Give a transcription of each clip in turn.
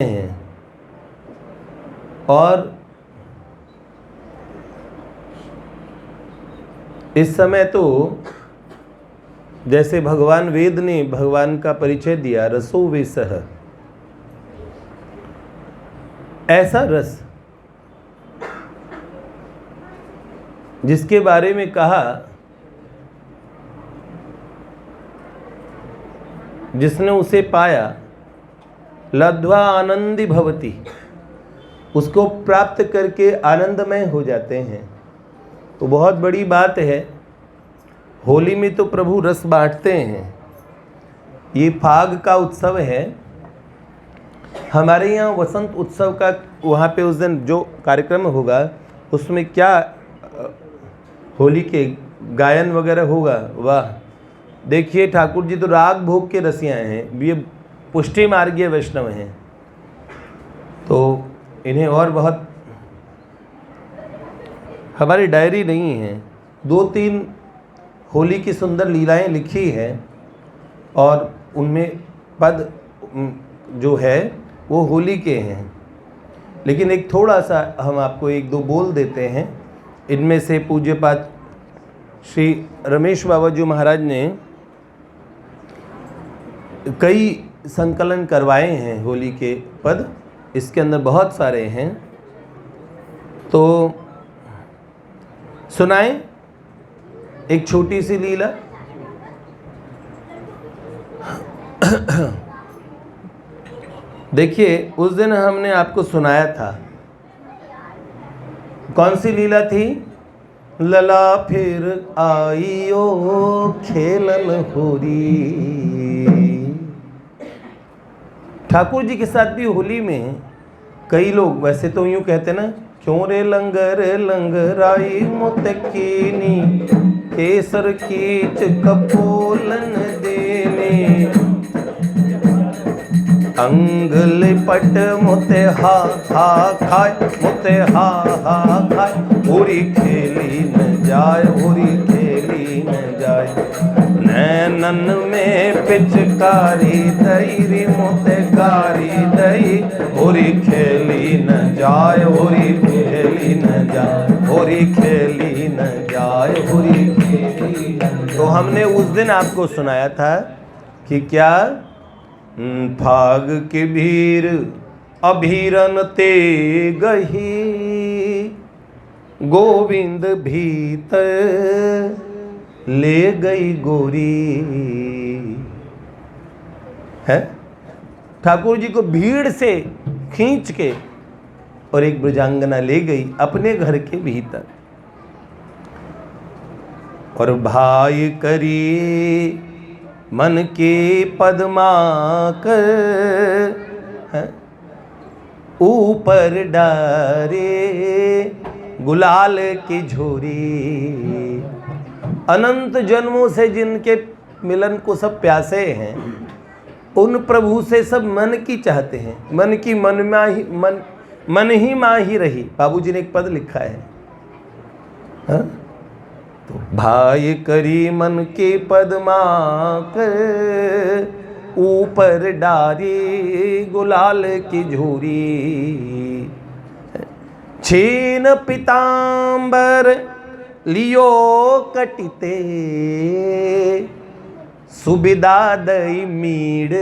हैं। और इस समय तो जैसे भगवान वेद ने भगवान का परिचय दिया, रसो वेसह, ऐसा रस जिसके बारे में कहा, जिसने उसे पाया लब्ध्वा आनंदी भवति, उसको प्राप्त करके आनंदमय हो जाते हैं। तो बहुत बड़ी बात है। होली में तो प्रभु रस बांटते हैं। ये फाग का उत्सव है। हमारे यहाँ वसंत उत्सव का वहाँ पे उस दिन जो कार्यक्रम होगा उसमें क्या होली के गायन वगैरह होगा। वाह, देखिए ठाकुर जी तो राग भोग के रसिया हैं, ये पुष्टि मार्गीय वैष्णव हैं, तो इन्हें और बहुत, हमारी डायरी नहीं है, 2-3 होली की सुंदर लीलाएं लिखी हैं और उनमें पद जो है वो होली के हैं। लेकिन एक थोड़ा सा हम आपको 1-2 बोल देते हैं। इनमें से पूज्यपाद श्री रमेश बाबा जी महाराज ने कई संकलन करवाए हैं होली के पद, इसके अंदर बहुत सारे हैं, तो सुनाएं एक छोटी सी लीला। देखिए उस दिन हमने आपको सुनाया था, कौन सी लीला थी? लला फिर आइयो खेलन होरी। ठाकुर जी के साथ भी होली में कई लोग वैसे तो यूँ कहते ना, क्यों रे लंगर लंगराई मोते कीनी, केसर कीच कपोलन देने, अंग लिपट मोते हा खाए, मोते हा खाए, होरी खेली न जाए, होरी खेली न जाए, नैनन में पिचकारी दई, मोते कारी दई, होरी खेली न जाए, होरी खेली न जाए, होरी खेली न जाए, होरी खेली न जाए। तो हमने उस दिन आपको सुनाया था कि क्या फाग के भीर अभीरन ते गही, गोविंद भीतर ले गई गोरी है। ठाकुर जी को भीड़ से खींच के और एक ब्रजांगना ले गई अपने घर के भीतर, और भाई करी मन के पद्मा कर, ऊपर डारे गुलाल की झोरी। अनंत जन्मों से जिनके मिलन को सब प्यासे हैं, उन प्रभु से सब मन की चाहते हैं। मन की मन ही माँ ही रही, बाबूजी ने एक पद लिखा है। हाँ? तो भाई करी मन के पद्मा कर, ऊपर डारी गुलाल की झूरी, छीन पीतांबर लियो कटिते, सुबिदा दई मीड़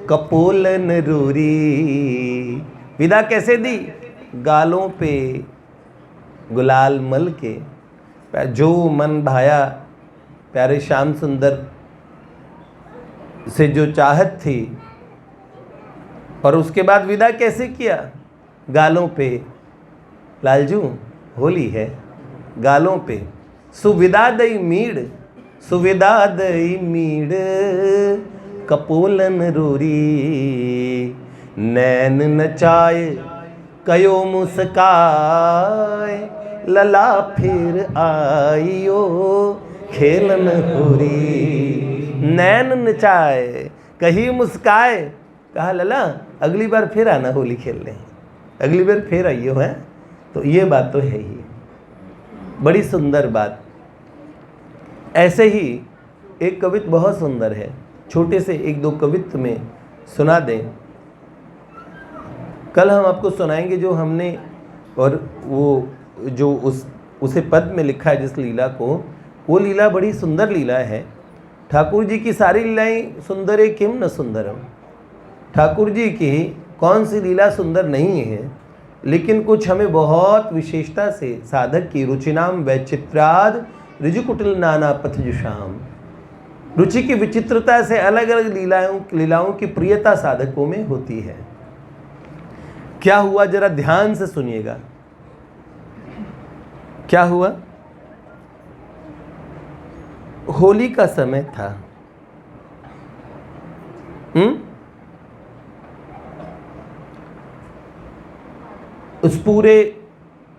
कपोलन रूरी। विदा कैसे दी? गालों पे गुलाल मल के, जो मन भाया, प्यारे श्याम सुंदर से जो चाहत थी, और उसके बाद विदा कैसे किया? गालों पे, लालजू होली है, गालों पे सुविदा दई मीड़, सुविदा दई मीड़ कपोलन रूरी, नैन नचाए कयो मुस्काए, लला फिर आइयो खेलन होरी। नैन नचाए, कहीं मुस्काए, कहा लला अगली बार फिर आना होली खेलने, अगली बार फिर आइयो है। तो ये बात तो है ही, बड़ी सुंदर बात। ऐसे ही एक कवित बहुत सुंदर है, छोटे से 1-2 कवित्व में सुना दें। कल हम आपको सुनाएंगे जो हमने, और वो जो उसे पद में लिखा है जिस लीला को, वो लीला बड़ी सुंदर लीला है। ठाकुर जी की सारी लीलाएं सुंदर है, किम न सुंदरम। ठाकुर जी की कौन सी लीला सुंदर नहीं है, लेकिन कुछ हमें बहुत विशेषता से साधक की रुचिनाम वैचित्राद ऋजुकुटिल नाना पथजुषाम, रुचि की विचित्रता से अलग अलग लीलाओं की प्रियता साधकों में होती है। क्या हुआ जरा ध्यान से सुनिएगा। क्या हुआ? होली का समय था। उस पूरे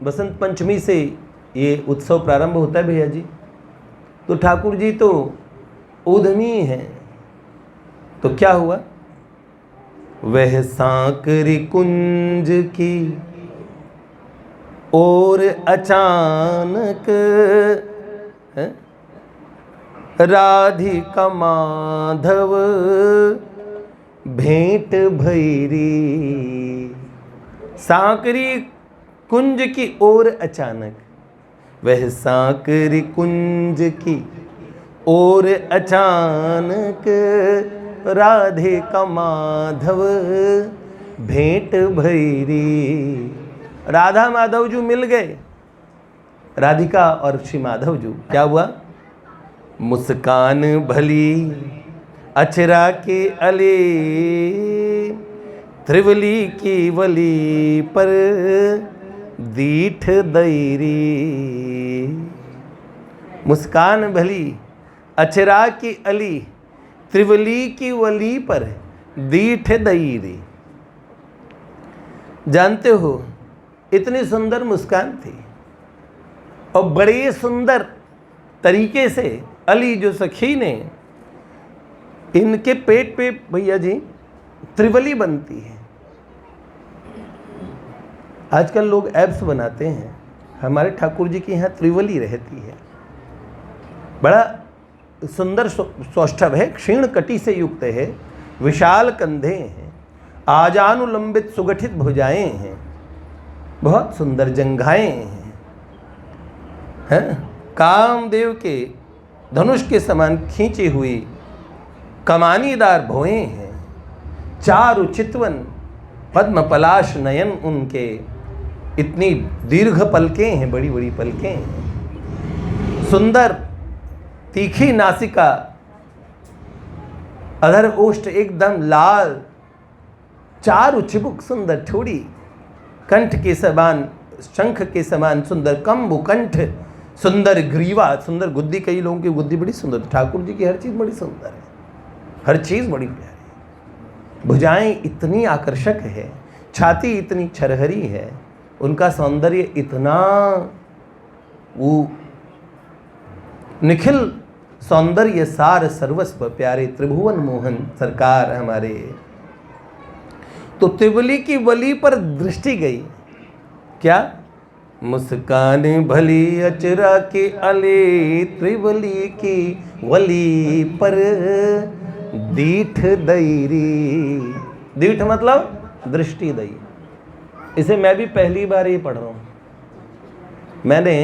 बसंत पंचमी से ये उत्सव प्रारंभ होता है भैया जी। तो ठाकुर जी तो ऊधमी हैं। तो क्या हुआ? वह सांकरी कुंज की और अचानक राधिका माधव भेंट भैरी। सांकरी कुंज की ओर अचानक, वह सांकरी कुंज की ओर अचानक राधिका माधव भेंट भैरी। राधा माधव जी मिल गए, राधिका और श्री माधव जी। क्या हुआ? मुस्कान भली अचरा के अले, त्रिवली की वली पर दीठ दैरी। मुस्कान भली अचरा की अली, त्रिवली की वली पर दीठ दैरी। जानते हो, इतनी सुंदर मुस्कान थी और बड़े सुंदर तरीके से अली जो सखी ने, इनके पेट पे भैया जी त्रिवली बनती है। आजकल लोग एब्स बनाते हैं, हमारे ठाकुर जी के यहाँ त्रिवली रहती है। बड़ा सुंदर सौष्ठव है, क्षीण कटी से युक्त है, विशाल कंधे हैं, आजानुलंबित सुगठित भुजाएं हैं, बहुत सुंदर जंघाएं हैं, कामदेव के धनुष के समान खींची हुई कमानीदार भौएं हैं, चारु चितवन पद्म पलाश नयन उनके, इतनी दीर्घ पलकें हैं, बड़ी बड़ी पलकें हैं, सुंदर तीखी नासिका, अधर ओष्ठ एकदम लाल, चारु चिबुक सुंदर ठोड़ी, कंठ के समान शंख के समान सुंदर कंबु कंठ, सुंदर ग्रीवा, सुंदर गुद्दी। कई लोगों की गुद्दी बड़ी सुंदर, ठाकुर जी की हर चीज़ बड़ी सुंदर है, हर चीज़ बड़ी प्यारी। भुजाएं इतनी आकर्षक है, छाती इतनी छरहरी है, उनका सौंदर्य इतना वो निखिल सौंदर्य सार सर्वस्व प्यारे त्रिभुवन मोहन सरकार हमारे। तो त्रिवली की वली पर दृष्टि गई। क्या? मुस्कान भली अचरा के अले, त्रिवली की वली पर दीठ दैरी। दीठ मतलब दृष्टि दई। इसे मैं भी पहली बार ही पढ़ रहा हूँ। मैंने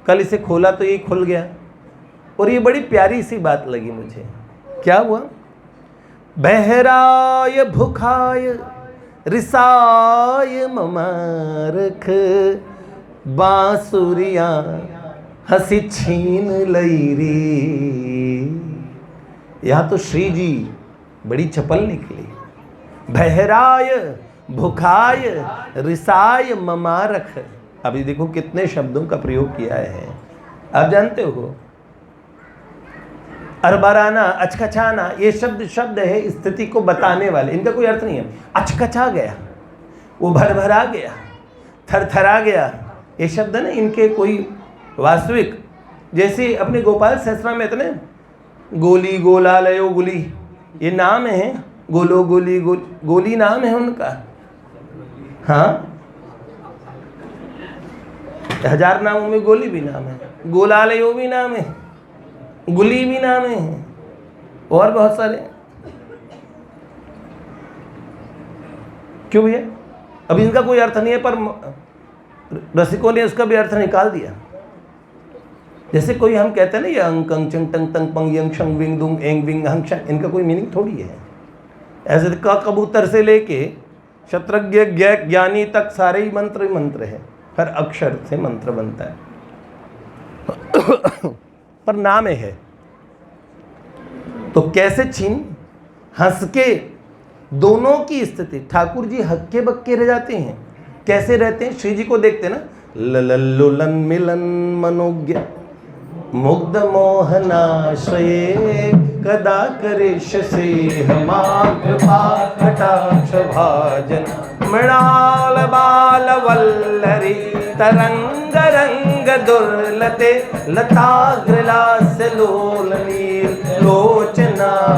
कल इसे खोला तो ये खुल गया और ये बड़ी प्यारी सी बात लगी मुझे। क्या हुआ? बहराय भुखाय रिसाय ममारख, बांसुरिया हंसी छीन लईरी। यहाँ तो श्री जी बड़ी चपल निकली। बहराय भुखाय रिसाय ममारख। अभी देखो कितने शब्दों का प्रयोग किया है। आप जानते हो अरबराना, अचकचाना, ये शब्द है स्थिति को बताने वाले, इनका कोई अर्थ नहीं है। अचकचा गया, वो भरभरा गया, थरथरा गया, ये शब्द है ना, इनके कोई वास्तविक, जैसे अपने गोपाल सहस्त्र में इतने गोली गोला लयो गुली, ये नाम है, गोलो गोली गोली नाम है उनका। हाँ, 1000 नामों में गोली भी नाम है, गोलालयो भी नाम है, गुली भी नाम है, और बहुत सारे। क्यों भैया? अब इनका कोई अर्थ नहीं है, पर रसिकों ने उसका भी अर्थ निकाल दिया। जैसे कोई हम कहते हैं ना, ये अंक अंग चंग टंग तंग पंग यंग शंग विंग दुंग एंग विंग हंग शंग, इनका कोई मीनिंग थोड़ी है। ऐसे क कबूतर से लेके शत्रज्ञ ज्ञानी तक सारे ही मंत्र ही मंत्र है, हर अक्षर से मंत्र बनता है पर नाम है। तो कैसे छीन हंस के दोनों की स्थिति, ठाकुर जी हक्के बक्के रह जाते हैं। कैसे रहते हैं? श्री जी को देखते ना, लल्लुलन मिलन मनोज्ञ मुग्ध मोहनाश्रये कदा करिष्य से हमा कृपा कटाक्ष भाजन मृणाल बाल वल्लरी तरंग रंग दुर्लते लताग्रलास लोल नील लोचनावलोकने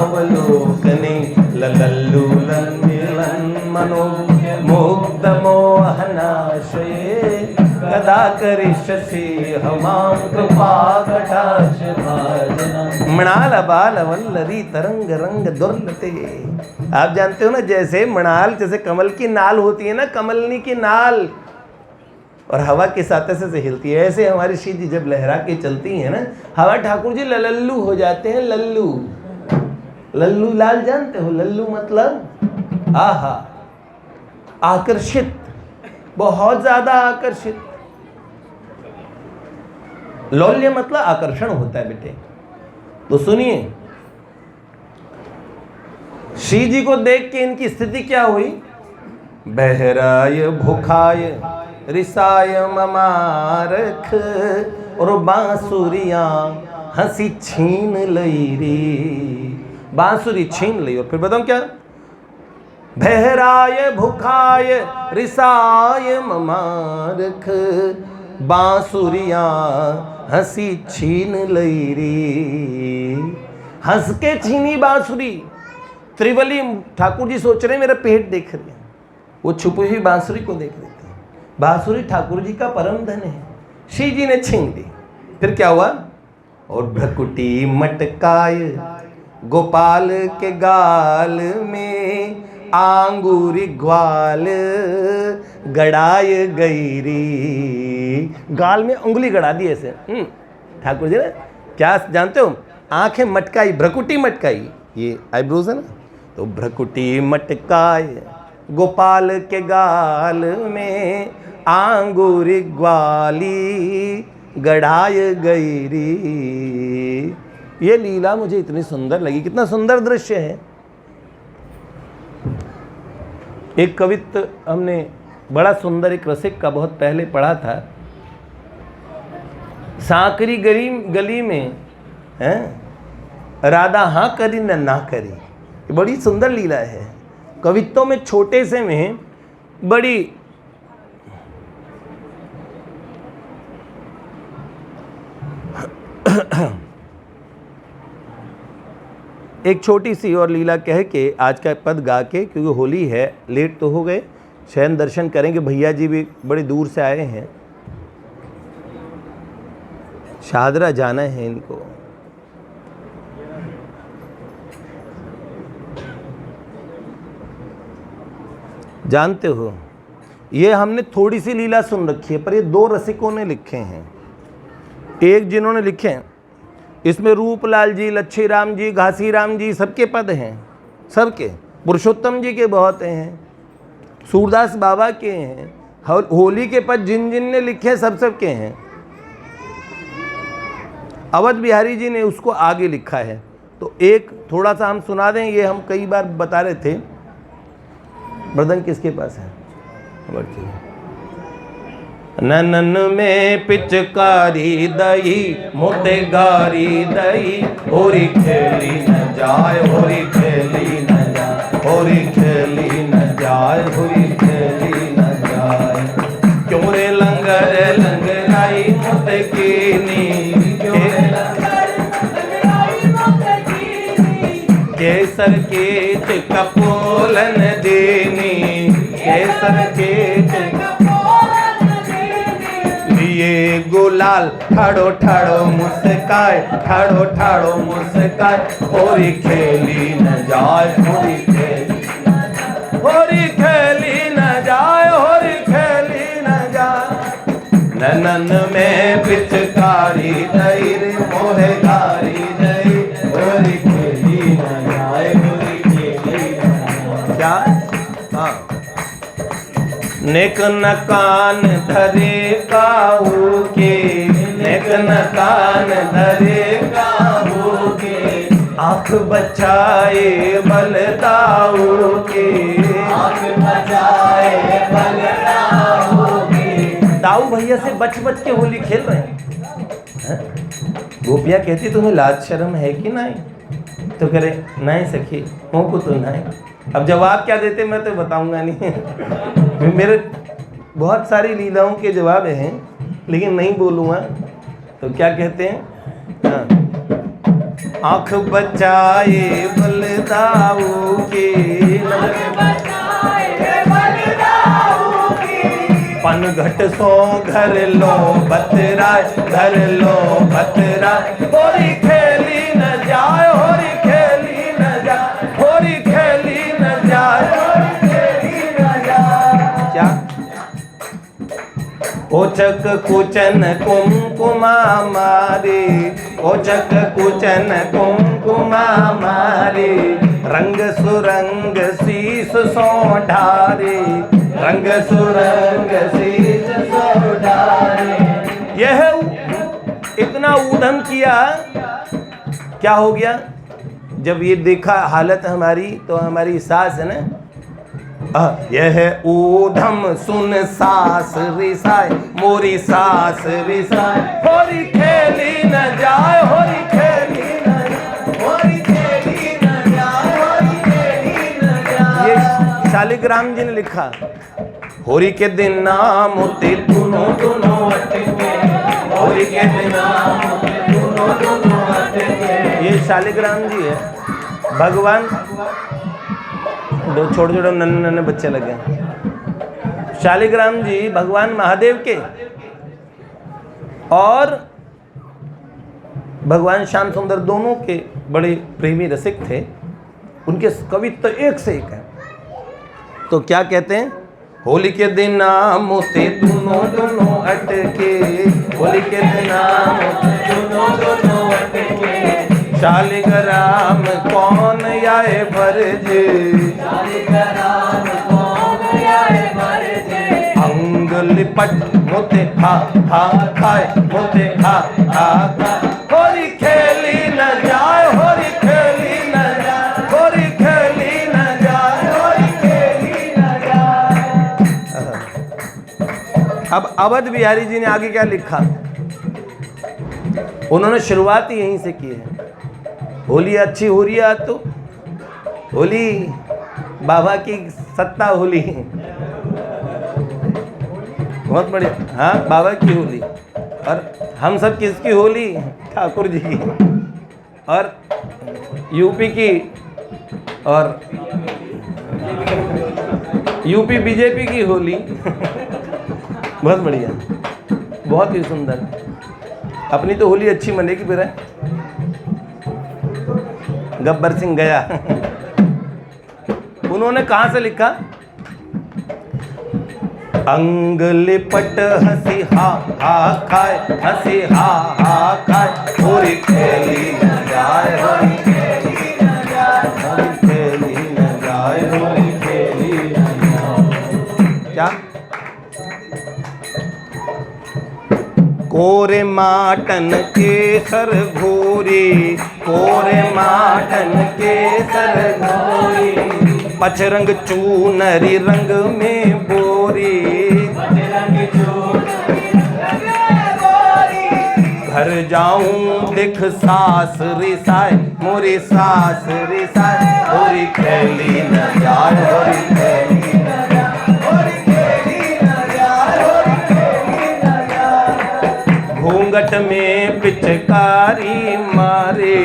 लल्लुलन मिलन मनोज्ञ मुग्ध मोहनाश्रये कदा करिष्यसि हमां कृपा कटाक्ष भाजन मृणाल बाल वल्लरी तरंग रंग दुर्लते। आप जानते हो ना, जैसे मृणाल जैसे कमल की नाल होती है ना, कमलनी की नाल, और हवा के साथ ऐसे हिलती है, ऐसे हमारी श्री जी जब लहरा के चलती है ना, हवा ठाकुर जी लल्लू हो जाते हैं। लल्लू, लल्लू लाल जानते हो? लल्लू मतलब आहा, आकर्षित, बहुत ज्यादा आकर्षित। लौल्य मतलब आकर्षण होता है बेटे। तो सुनिए, श्री जी को देख के इनकी स्थिति क्या हुई? बहराय भूखाय रिसाय ममारख और बांसुरियां हंसी छीन लई रे। बांसुरी छीन ली। और फिर बताऊं क्या? बहराय भूखाय रिसाय ममारख बांसुरियां हंसी छीन लई रे। हंस के छीनी बांसुरी। त्रिवली ठाकुर जी सोच रहे मेरा पेट देख रहे हैं, वो छुपी हुई बांसुरी को देख रहे थे। बांसुरी ठाकुर जी का परम धन है, श्री जी ने छीन ली। फिर क्या हुआ? और भ्रकुटी मटकाय गोपाल के गाल में आंगूरी ग्वाल गड़ाय गईरी। गाल में उंगली गड़ा दी ऐसे। ठाकुर जी ने क्या जानते हो? आंखें मटकाई, भ्रकुटी मटकाई, ये आईब्रोज है ना, तो भ्रकुटी मटकाय गोपाल के गाल में आंगूरी ग्वाली गड़ाय गईरी। ये लीला मुझे इतनी सुंदर लगी। कितना सुंदर दृश्य है। एक कवित्व हमने बड़ा सुंदर एक रसिक का बहुत पहले पढ़ा था। सांकरी गली में है राधा हाँ करी न ना करी। ये बड़ी सुंदर लीला है। कवित्वों में छोटे से में बड़ी एक छोटी सी और लीला कह के आज का पद गा के, क्योंकि होली है, लेट तो हो गए, शयन दर्शन करेंगे। भैया जी भी बड़ी दूर से आए हैं, शादरा जाना है इनको। जानते हो, ये हमने थोड़ी सी लीला सुन रखी है, पर ये दो रसिकों ने लिखे हैं। एक जिन्होंने लिखे हैं, इसमें रूपलाल जी, लच्छी राम जी, घासी राम जी सबके पद हैं, सबके। पुरुषोत्तम जी के बहुत हैं, सूरदास बाबा के हैं, होली के पद जिन जिन ने लिखे सब सबके हैं। अवध बिहारी जी ने उसको आगे लिखा है। तो एक थोड़ा सा हम सुना दें, ये हम कई बार बता रहे थे। मृदंग किसके पास है? ननन में पिचकारी दई मोते गारी दई, होरी खेली न जाए, होरी खेली न जाए, होरी खेली न जाए, होरी खेली न जाए। क्यों रे लंगर लंगराई मोते कीनी, केसर केच कपोलन देनी, केसर केच लिए गुलाल ठाड़ो ठाड़ो मुस्काए, ठाड़ो ठाड़ो मुस्काए, होरी खेली न जाए, होरी खेली, होरी खेली अंगनन में पिचकारी दई रे मोहे गारी दई, होरी खेली न जाए, होरी खेली न जाए। क्या? हाँ, नेक न कान धरे काहू के, नेक न कान धरे काहू के, आँख बचाए बलदाऊ के, आँख बचाए बलदाऊ के। दाऊ भैया से बच बच के होली खेल रहे हैं। गोपियाँ कहती तुम्हें लाज शर्म है कि नहीं? तो कह रहे नहीं सखी, को तो नहीं। अब जवाब क्या देते मैं तो बताऊंगा नहीं। मेरे बहुत सारी लीलाओं के जवाब हैं लेकिन नहीं बोलूँगा। तो क्या कहते हैं? आँख बचाए बलदाऊ के, पन घट सो घर लो बतराय, घर लो बतराय, होरी खेली न जाए, होरी खेली न जाए, होरी खेली न जाए, होरी खेली न जाए। क्या? ओचक कुचन कुमकुमा मारे, ओचक कुचन कुमकुमा मारे, रंग सुरंग शीस सो ढारे, रंग सुरंग शीस सो ढारे। यह इतना ऊधम किया, क्या हो गया? जब ये देखा हालत हमारी, तो हमारी सास है ना, यह ऊधम सुन सास रिसाए, मोरी सास रिसाए, होरी खेली न जाए, होरी खेली न जाए, होरी खेली न जाए, होरी खेली न जाए। ये शालिग्राम जी ने लिखा। होरी के दिन नाम होते दोनों दोनों अटके, होरी के दिन नाम होते दोनों दोनों अटके। ये शालिग्राम जी है। भगवान, दो छोटे छोटे नन्हे नन्हे बच्चे लगे। शालिग्राम जी भगवान महादेव के और भगवान श्याम सुंदर दोनों के बड़े प्रेमी रसिक थे। उनके कवित्व एक से एक है। तो क्या कहते हैं? होली के दिन नाम होते दोनों दोनों अटके, होली के दिन नाम होते दोनों दोनों अटके, शालिग्राम कौन आए भरजे, शालिग्राम कौन आए भरजे, अंग लिपट मोते हा हा खाए, मोते हा हा खाए, होरी खेली न जाए, होरी खेली न जाए, होरी खेली न जाए, होरी खेली न जाए। अब अवध बिहारी जी ने आगे क्या लिखा? उन्होंने शुरुआत ही यहीं से की है। होली अच्छी हो रही है तो होली बाबा की सत्ता होली, बहुत बढ़िया। हाँ, बाबा की होली। और हम सब किसकी होली? ठाकुर जी की और यूपी की और यूपी बीजेपी की होली। बहुत बढ़िया, बहुत ही सुंदर। अपनी तो होली अच्छी मनेगी फिर है। गब्बर सिंह गया। उन्होंने कहां से लिखा? अंग लिपट हंसी हा हा खाए, हंसी हा हा खाए, होरी खेली न जाए, होरी खेली न जाए, होरी खेली न जाए, होरी खेली न जाए। क्या? कोरे माटन के सर घोरी, कोरे माटन के सर घोरी, पचरंग चूनरी रंग में बोरी, पचरंग चूनरी रंग में बोरी, घर जाऊं देख सास रिसाए, मोरी सास रिसाए, होरी खेली न जाए, होरी खेली न जाए, होरी खेली न जाए, होरी खेली न जाए। घूंघट में पिचकारी मारे,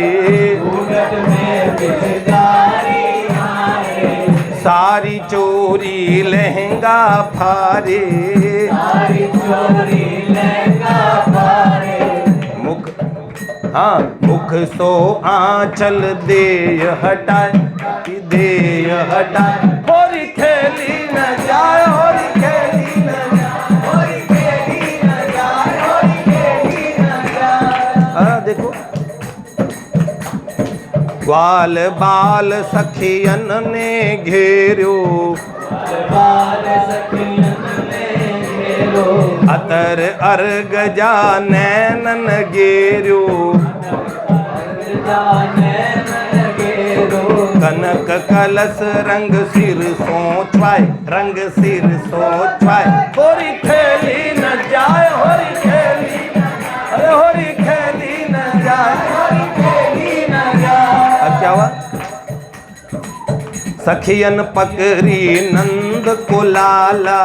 घूंघट में पिचकारी मारे, सारी चोरी लहंगा फारे, सारी चोरी लहंगा फारे, मुख हाँ मुख सो आंचल देय हटाए, देय हटाए, होरी खेली न जाए, होरी खेली न जाए, होरी खेली न जाए, ग्वाल बाल सखियन ने घेरियो, अतर अर्ग जा नैनन गेरियो, कनक कलश रंग सिर सोचवाय, रंग सिर सोचवाय। होरी खेली न जाए, होरी खेली, अरे होरी खेली न जाए, होरी खेली न जाए। अब क्या हुआ? सखियन पकड़ी नंद को लाला,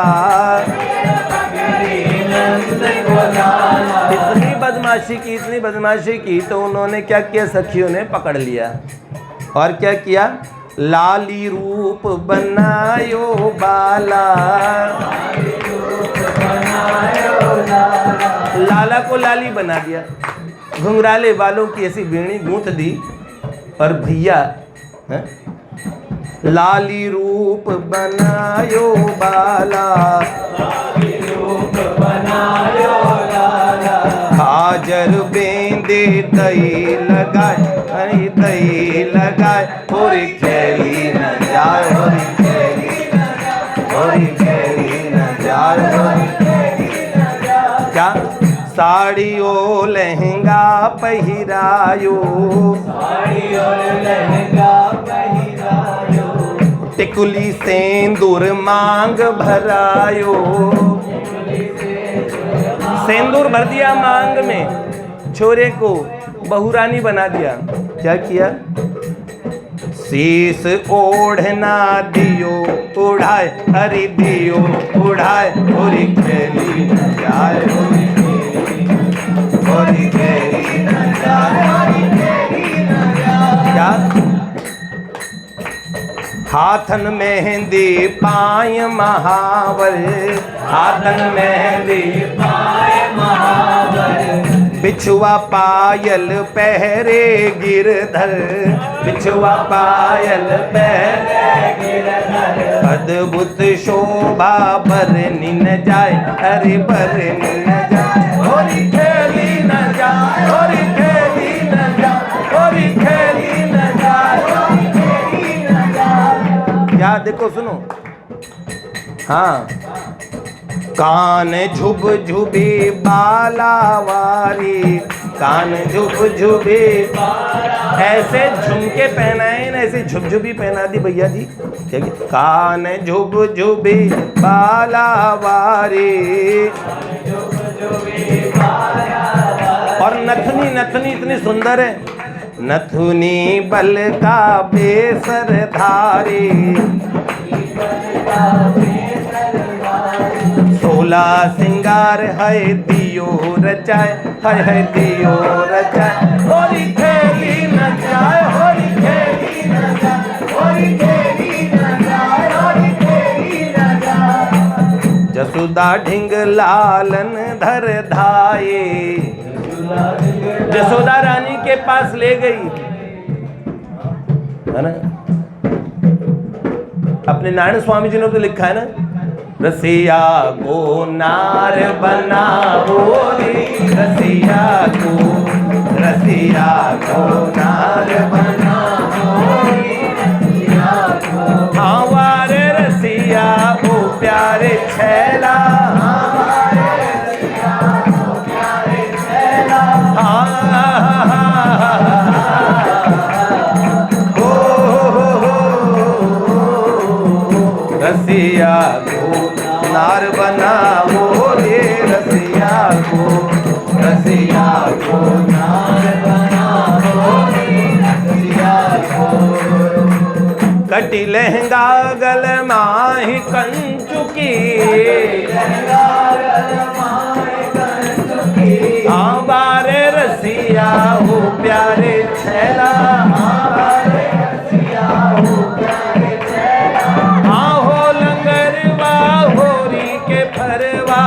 इतनी बदमाशी की तो उन्होंने क्या किया? सखियों ने पकड़ लिया और क्या किया? लाली रूप बनायो बाला, लाला को लाली बना दिया, घुंघराले बालों की ऐसी बेणी गूंथ दी और भैया लाली रूप बनायो बाला, हाजर बेंदे तई लगाए, हरी तई लगाए। होरी खेली न जाए, होरी खेली न जाए, होरी खेली न जाए, होरी खेली न जाए। क्या? साड़ी ओ लहंगा पहिरायो, साड़ी ओ लहंगा पहिरायो, टिकुली सेंदूर मांग भरायो, सेंदूर भर दिया मांग में, छोरे को बहुरानी बना दिया। क्या किया? शीस ओढ़ना दियो उड़ाए, हरि दियो उड़ाए। होरी खेली न जाए, होरी खेली न जाए, होरी खेली न जाए। क्या? हाथन मेहंदी पाय महावर, हाथन मेहंदी पाय महावर, बिछुआ पायल पहरे गिरधर, बिछुआ पायल पहरे गिरधर। अद्भुत शोभा बरनी न जाए, हरि बरनी न जाए। होरी खेली न जाए, होरी खेली न जाए, होरी खेली न जाए, होरी खेली न जाए। क्या? देखो सुनो, हाँ। कान झुब झुबी बालावारी, कान झुब झुबी, ऐसे झुमके पहनाए ना, ऐसे झुबझुबी पहना दी भैया जी। ठीक है? कान झुब झुबी बालावारी, और नथनी, नथनी इतनी सुंदर है, नथुनी बल का बेसर धारी, 16 सिंगार है दियो रचाए, है दियो रचाए। होरी खेली न जाए, होरी खेली न जाए, होरी खेली न जाए, होरी खेली न जाए। जसुदा ढिंग लालन धर धाये, जसोदा रानी के पास ले गई है ना। अपने नारायण स्वामी जी ने तो लिखा है ना, रसिया को नार बनाओ रे, रसिया को नार बनाओ रे, रसिया को। हाँ वारे रसिया ओ प्यारे छैला, हमारे रसिया ओ प्यारे छैला। रसिया को नार बनाओ रे, रसिया को नार बनाओ रे, रसिया को। कटी लहंगा गल माही कंचुकी, हाँ बारे रसिया हो प्यारे छैला, हमारे रसिया हो प्यारे छैला। हाँ हो लंगरवा होरी के फरवा,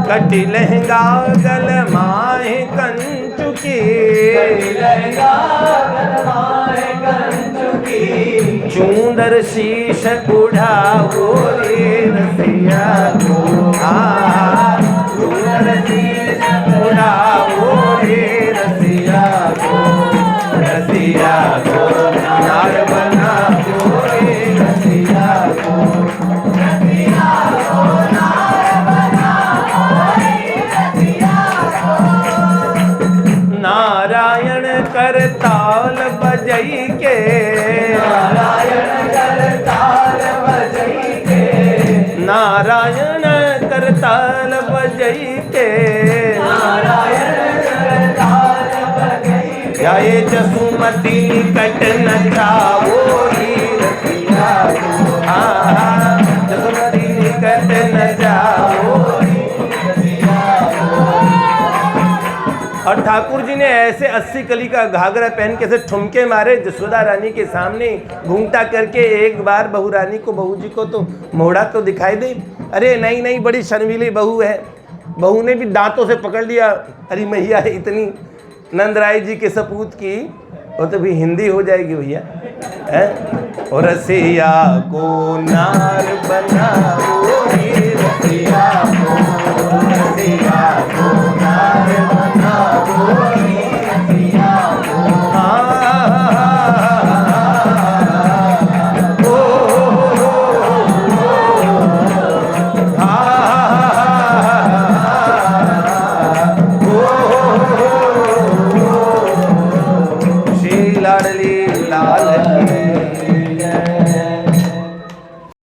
कटी लहंगा गल माही कंचुकी, चूंदर शीश उड़ाओ रे रसिया को, चूंदर शीश उड़ाओ रे आए जसुमती निकट न जाओ रे रसिया को। हाँ जसुमती निकट न जाओ रे रसिया को। और ठाकुर जी ने ऐसे 80 कली का घाघरा पहन के ऐसे ठुमके मारे जसोदा रानी के सामने घूंघटा करके। एक बार बहू रानी को, बहू जी को तो मोड़ा तो दिखाई दे। अरे नहीं नहीं, बड़ी शर्मीली बहू है। बहू ने भी दांतों से पकड़ लिया, अरे मैया इतनी नंदराय जी के सपूत की, वो तो भी हिंदी हो जाएगी भैया। और रसिया को नार बनाओ रे रसिया को